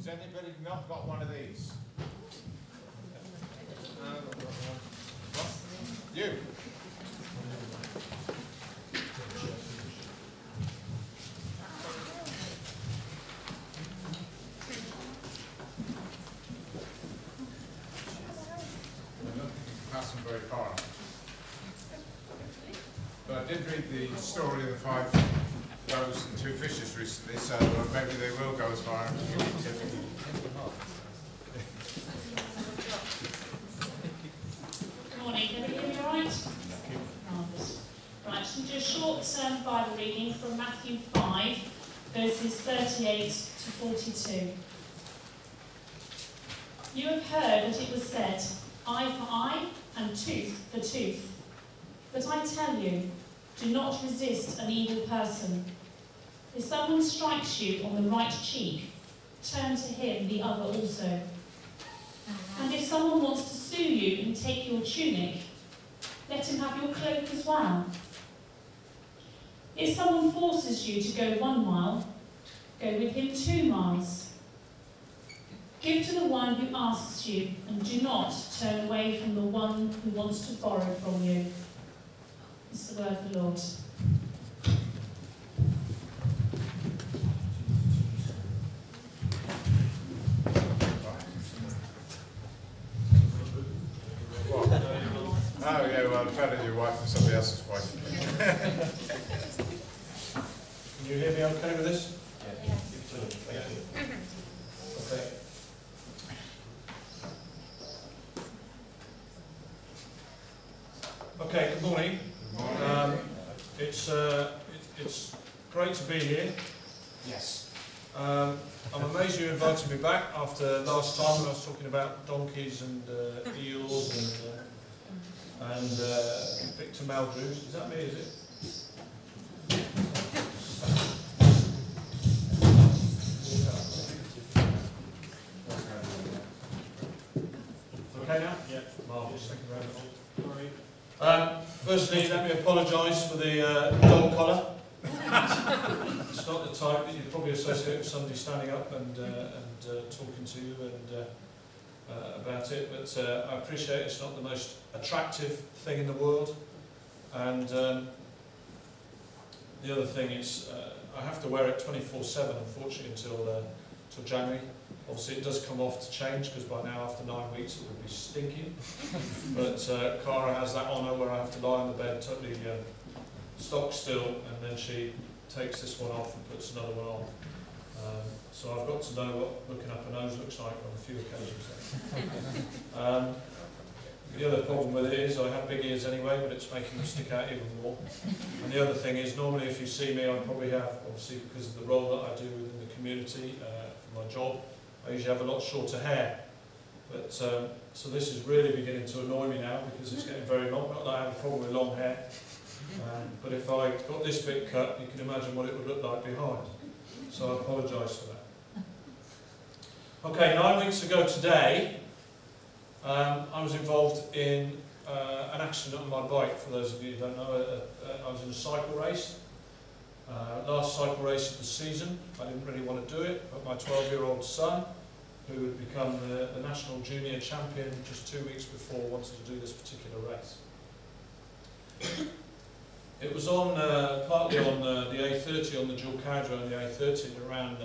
Has anybody not got one of these? You. I'm not passing very far. But I did read the story of the 5 does and 2 fishes recently, so maybe they will go as far as you need to. Good morning, can you hear me all right? Marvellous. Right, so do a short Bible reading from Matthew 5, verses 38 to 42. You have heard that it was said, eye for eye and tooth for tooth. But I tell you, do not resist an evil person. If someone strikes you on the right cheek, turn to him the other also. And if someone wants to sue you and take your tunic, let him have your cloak as well. If someone forces you to go 1 mile, go with him 2 miles. Give to the one who asks you, and do not turn away from the one who wants to borrow from you. This is the word of the Lord. Oh yeah, well, better your wife than somebody else's wife. Can you hear me okay with this? Yes. Thank you. Okay. Okay, good morning. It's great to be here. Yes. I'm amazed you invited me back after last time when I was talking about donkeys and eels and Victor Meldrews. Is that me, is it? Okay now? Yeah. Marvellous, thank you very much. Firstly, let me apologise for the dog collar. It's not the type that you'd probably associate with somebody standing up and talking to you and about it, but I appreciate it's not the most attractive thing in the world. And the other thing is I have to wear it 24/7, unfortunately, until January. Obviously it does come off to change, because by now after 9 weeks it would be stinking. But Cara has that honour where I have to lie on the bed totally stock still, and then she takes this one off and puts another one on. So I've got to know what looking up a nose looks like on a few occasions. The other problem with it is I have big ears anyway, but it's making them stick out even more. And the other thing is, normally if you see me, I probably have, obviously because of the role that I do within the community, for my job, I usually have a lot shorter hair. But so this is really beginning to annoy me now, because it's getting very long. Not that I have a problem with long hair, but if I got this bit cut, you can imagine what it would look like behind. So I apologise for that. Okay, 9 weeks ago today, I was involved in an accident on my bike. For those of you who don't know, I was in a cycle race. Last cycle race of the season. I didn't really want to do it, but my 12-year-old son, who had become the national junior champion just 2 weeks before, wanted to do this particular race. It was on partly on the A30, on the dual carriageway on the A30, around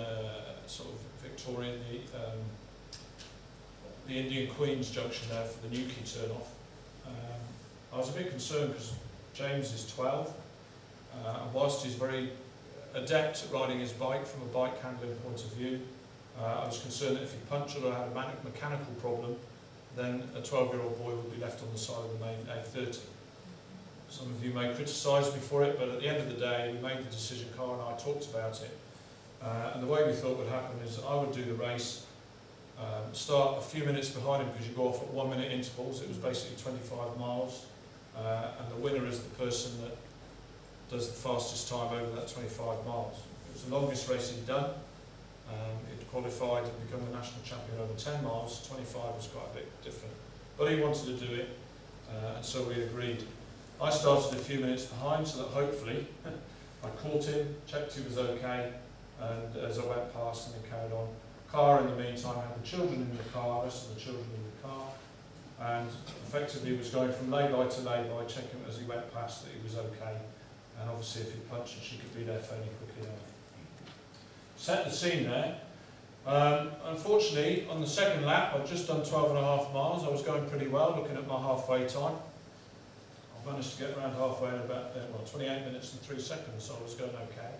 sort of Victoria, the Indian Queen's junction there for the Newquay turn-off. I was a bit concerned because James is 12, and whilst he's very adept at riding his bike from a bike handling point of view, I was concerned that if he punctured or had a mechanical problem, then a 12-year-old boy would be left on the side of the main A30. Some of you may criticise me for it, but at the end of the day, we made the decision, Cara and I talked about it, and the way we thought would happen is I would do the race, start a few minutes behind him because you go off at 1 minute intervals. It was basically 25 miles, and the winner is the person that does the fastest time over that 25 miles. It was the longest race he'd done. He'd qualified and become the national champion over 10 miles. 25 was quite a bit different, but he wanted to do it, and so we agreed. I started a few minutes behind so that hopefully I caught him, checked he was okay, and as I went past and then carried on. Car in the meantime had the children in the car, the rest of the children in the car, and effectively was going from lay-by to lay-by, checking as he went past that he was okay, and obviously if he punched her, she could be there fairly quickly enough. Set the scene there. Unfortunately, on the second lap, I'd just done 12.5 miles. I was going pretty well, looking at my halfway time. I managed to get around halfway in about 28 minutes and 3 seconds, so I was going okay.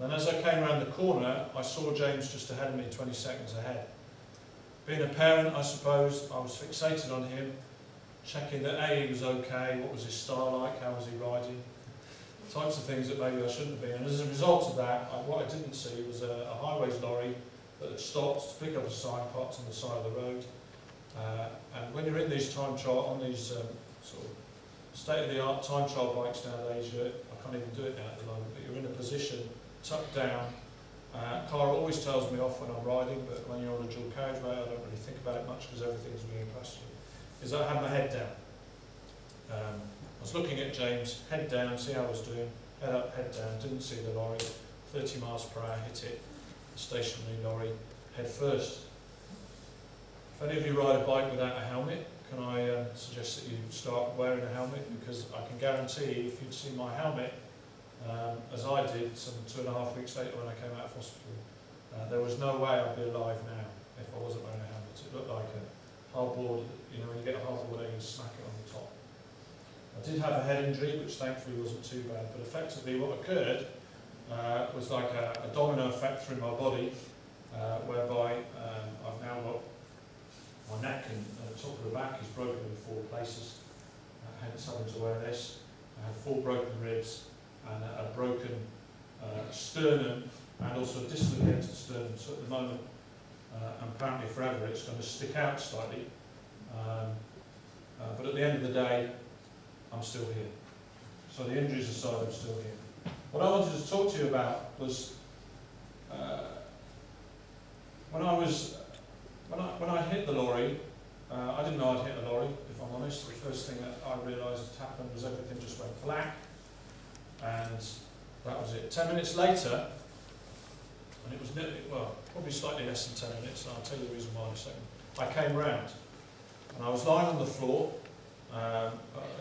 And then as I came around the corner, I saw James just ahead of me, 20 seconds ahead. Being a parent, I suppose, I was fixated on him, checking that A, he was okay, what was his style like, how was he riding, types of things that maybe I shouldn't have been. And as a result of that, what I didn't see was a highways lorry that had stopped to pick up a sign parked on the side of the road. And when you're in these time trial, on these sort of state-of-the-art time trial bikes nowadays, I can't even do it now at the moment, but you're in a position, tucked down. Car always tells me off when I'm riding, but when you're on a dual carriageway, I don't really think about it much because everything's moving past you. Is I had my head down. I was looking at James, head down, see how I was doing, head up, head down, didn't see the lorry, 30 miles per hour, hit it, the stationary lorry, head first. If any of you ride a bike without a helmet, can I suggest that you start wearing a helmet, because I can guarantee if you'd seen my helmet, as I did some 2.5 weeks later when I came out of hospital, there was no way I'd be alive now if I wasn't wearing a helmet. It looked like a hardboard, you know, when you get a hardboard egg and smack it on the top. I did have a head injury, which thankfully wasn't too bad, but effectively what occurred was like a domino effect through my body, whereby I've now got my neck and the top of the back is broken in 4 places, hence having to wear this. I have 4 broken ribs and a broken sternum and also a dislocated sternum. So at the moment, and apparently forever, it's going to stick out slightly. But at the end of the day, I'm still here. So the injuries aside, I'm still here. What I wanted to talk to you about was when I hit the lorry. I didn't know I'd hit a lorry, if I'm honest. The first thing that I realised had happened was everything just went black, and that was it. 10 minutes later, and it was probably slightly less than 10 minutes, and I'll tell you the reason why in a second. I came round, and I was lying on the floor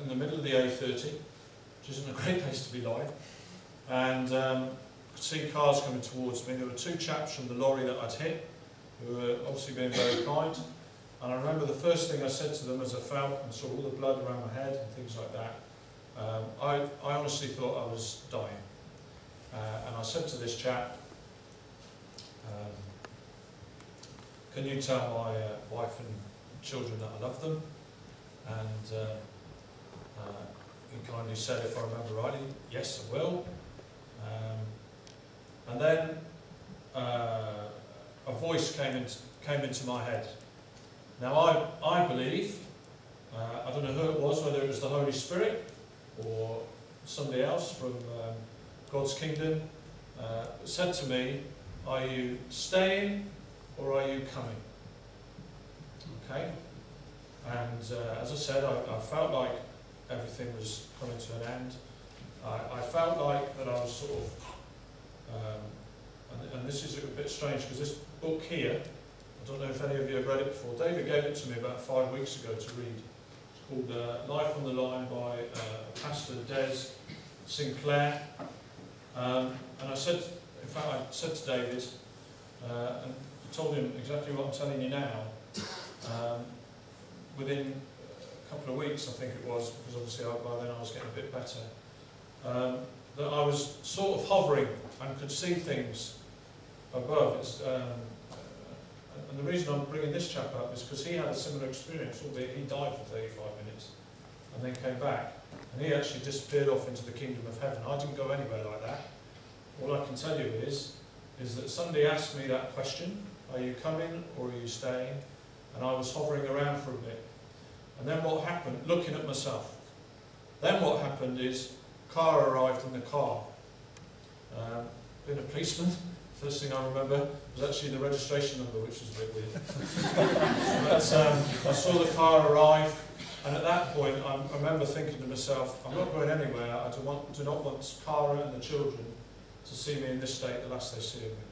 in the middle of the A30, which isn't a great place to be lying, and I could see cars coming towards me. There were 2 chaps from the lorry that I'd hit, who were obviously being very kind. And I remember the first thing I said to them as I fell and saw all the blood around my head and things like that, I honestly thought I was dying. And I said to this chap, can you tell my wife and children that I love them? And he kindly said, if I remember rightly, yes, I will. And then a voice came into my head. Now I believe, I don't know who it was, whether it was the Holy Spirit or somebody else from God's kingdom, said to me, are you staying or are you coming? Okay? And as I said, I felt like everything was coming to an end. I felt like that I was sort of, and this is a bit strange because this book here, I don't know if any of you have read it before. David gave it to me about 5 weeks ago to read. It's called Life on the Line by Pastor Des Sinclair. And I said, in fact, I said to David, and told him exactly what I'm telling you now. Within a couple of weeks, I think it was, because obviously by then I was getting a bit better, that I was sort of hovering and could see things above. And the reason I'm bringing this chap up is because he had a similar experience, albeit he died for 35 minutes and then came back. And he actually disappeared off into the kingdom of heaven. I didn't go anywhere like that. All I can tell you is that somebody asked me that question, are you coming or are you staying? And I was hovering around for a bit. And then what happened, looking at myself, then what happened is, car arrived in the car. Being a policeman, first thing I remember was actually the registration number, which was a bit weird. But I saw the car arrive, and at that point I remember thinking to myself, I'm not going anywhere. I do not want Cara and the children to see me in this state the last they see of me.